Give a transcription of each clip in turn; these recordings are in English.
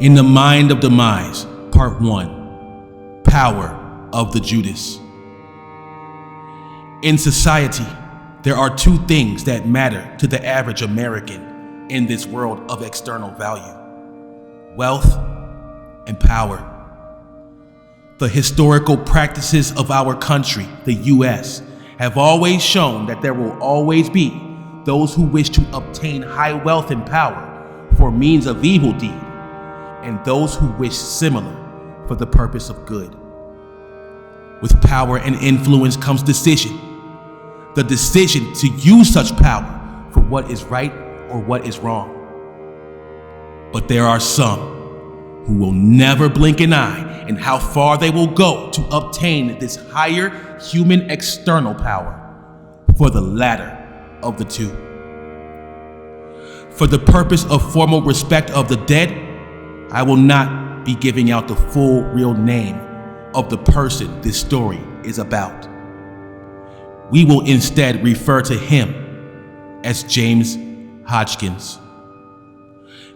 In the Mind of Demise, Part 1, Power of the Judas. In society, there are two things that matter to the average American in this world of external value: wealth and power. The historical practices of our country, the U.S., have always shown that there will always be those who wish to obtain high wealth and power for means of evil deed, and those who wish similar for the purpose of good. With power and influence comes decision. The decision to use such power for what is right or what is wrong. But there are some who will never blink an eye in how far they will go to obtain this higher human external power for the latter of the two. For the purpose of formal respect of the dead, I will not be giving out the full real name of the person this story is about. We will instead refer to him as James Hodgkins.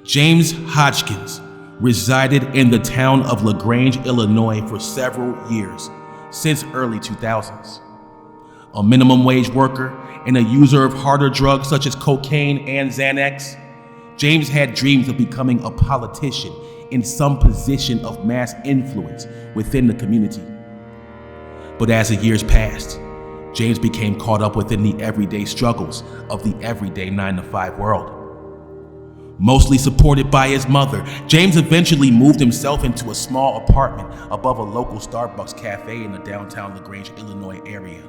James Hodgkins resided in the town of LaGrange, Illinois for several years, since early 2000s. A minimum wage worker and a user of harder drugs such as cocaine and Xanax, James had dreams of becoming a politician in some position of mass influence within the community. But as the years passed, James became caught up within the everyday struggles of the everyday 9-to-5 world. Mostly supported by his mother, James eventually moved himself into a small apartment above a local Starbucks cafe in the downtown LaGrange, Illinois area.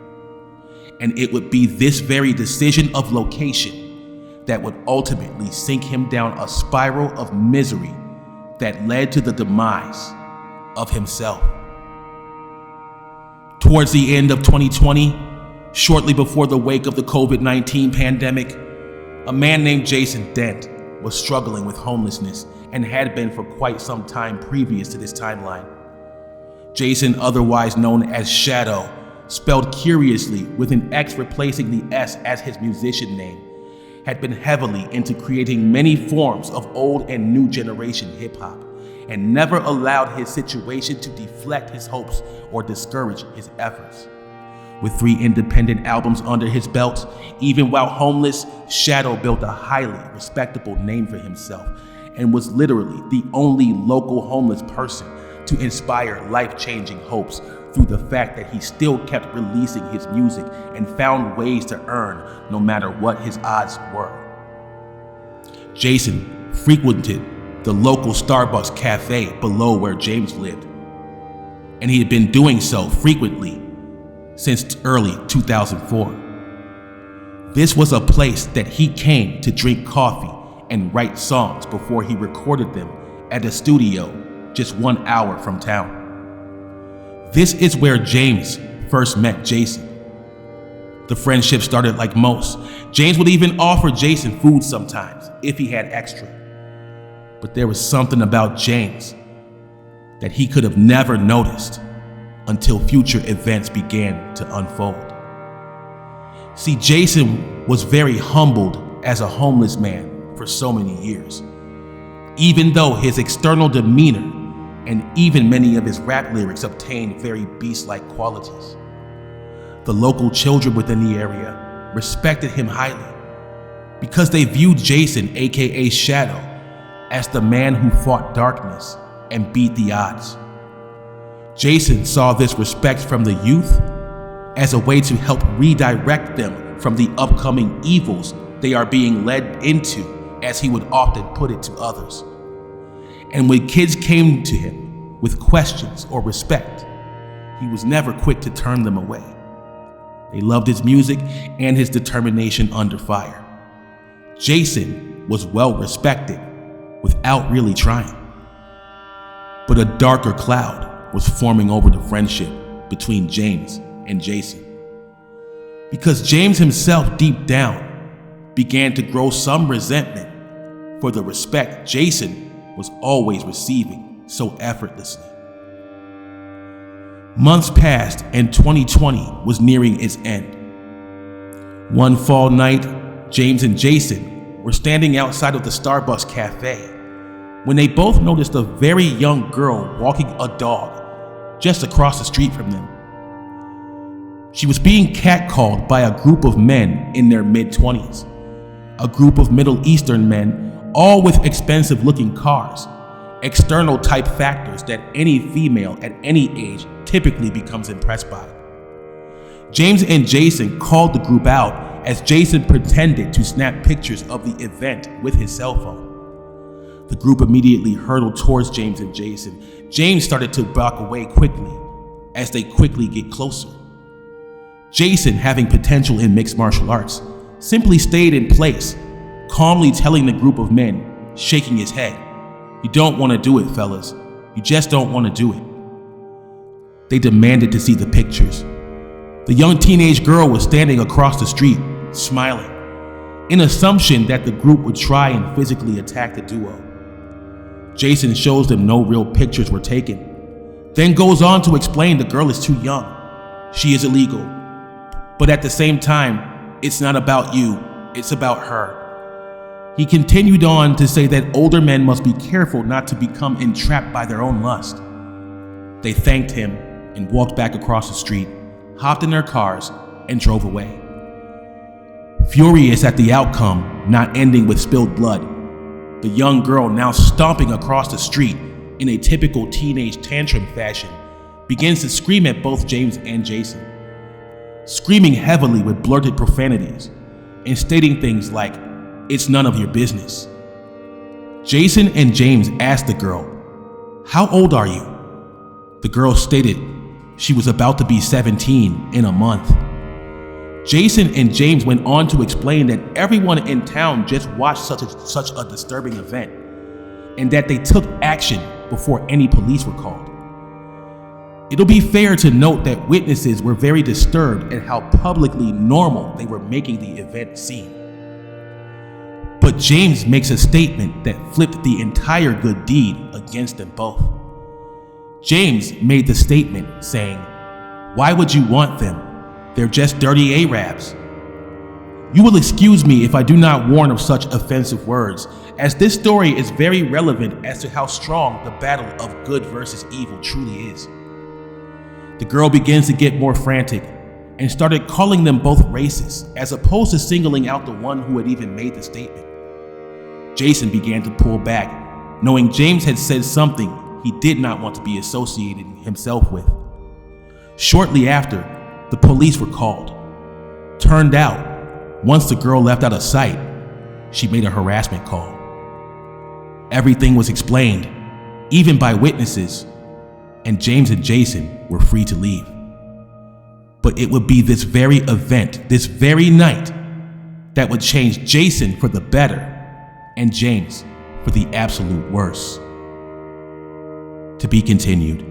And it would be this very decision of location that would ultimately sink him down a spiral of misery that led to the demise of himself. Towards the end of 2020, shortly before the wake of the COVID-19 pandemic, a man named Jason Dent was struggling with homelessness and had been for quite some time previous to this timeline. Jason, otherwise known as Shadow, spelled curiously with an X replacing the S as his musician name, had been heavily into creating many forms of old and new generation hip-hop, and never allowed his situation to deflect his hopes or discourage his efforts. With 3 independent albums under his belt, even while homeless, Shadow built a highly respectable name for himself and was literally the only local homeless person to inspire life-changing hopes through the fact that he still kept releasing his music and found ways to earn no matter what his odds were. Jason frequented the local Starbucks cafe below where James lived, and he had been doing so frequently since early 2004. This was a place that he came to drink coffee and write songs before he recorded them at a studio just 1 hour from town. This is where James first met Jason. The friendship started like most. James would even offer Jason food sometimes if he had extra. But there was something about James that he could have never noticed until future events began to unfold. See, Jason was very humbled as a homeless man for so many years, even though his external demeanor and even many of his rap lyrics obtained very beast-like qualities. The local children within the area respected him highly because they viewed Jason, aka Shadow, as the man who fought darkness and beat the odds. Jason saw this respect from the youth as a way to help redirect them from the upcoming evils they are being led into, as he would often put it to others. And when kids came to him with questions or respect, he was never quick to turn them away. They loved his music and his determination under fire. Jason was well respected without really trying. But a darker cloud was forming over the friendship between James and Jason, because James himself deep down began to grow some resentment for the respect Jason was always receiving so effortlessly. Months passed and 2020 was nearing its end. One fall night, James and Jason were standing outside of the Starbucks cafe when they both noticed a very young girl walking a dog just across the street from them. She was being catcalled by a group of men in their mid-20s, a group of Middle Eastern men, all with expensive-looking cars, external type factors that any female at any age typically becomes impressed by. James and Jason called the group out as Jason pretended to snap pictures of the event with his cell phone. The group immediately hurtled towards James and Jason. James started to back away quickly as they quickly get closer. Jason, having potential in mixed martial arts, simply stayed in place, calmly telling the group of men, shaking his head, "You don't want to do it, fellas. You just don't want to do it." They demanded to see the pictures. The young teenage girl was standing across the street, smiling, in assumption that the group would try and physically attack the duo. Jason shows them no real pictures were taken, then goes on to explain the girl is too young. She is illegal. But at the same time, it's not about you, it's about her. He continued on to say that older men must be careful not to become entrapped by their own lust. They thanked him and walked back across the street, hopped in their cars, and drove away. Furious at the outcome not ending with spilled blood, the young girl, now stomping across the street in a typical teenage tantrum fashion, begins to scream at both James and Jason, screaming heavily with blurted profanities and stating things like, "It's none of your business." Jason and James asked the girl, "How old are you?" The girl stated she was about to be 17 in a month. Jason and James went on to explain that everyone in town just watched such a disturbing event, and that they took action before any police were called. It'll be fair to note that witnesses were very disturbed at how publicly normal they were making the event seem. But James makes a statement that flipped the entire good deed against them both. James made the statement saying, "Why would you want them? They're just dirty Arabs." You will excuse me if I do not warn of such offensive words, as this story is very relevant as to how strong the battle of good versus evil truly is. The girl begins to get more frantic and started calling them both racist, as opposed to singling out the one who had even made the statement. Jason began to pull back, knowing James had said something he did not want to be associated himself with. Shortly after, the police were called. Turned out, once the girl left out of sight, she made a harassment call. Everything was explained, even by witnesses, and James and Jason were free to leave. But it would be this very event, this very night, that would change Jason for the better and James for the absolute worse. To be continued.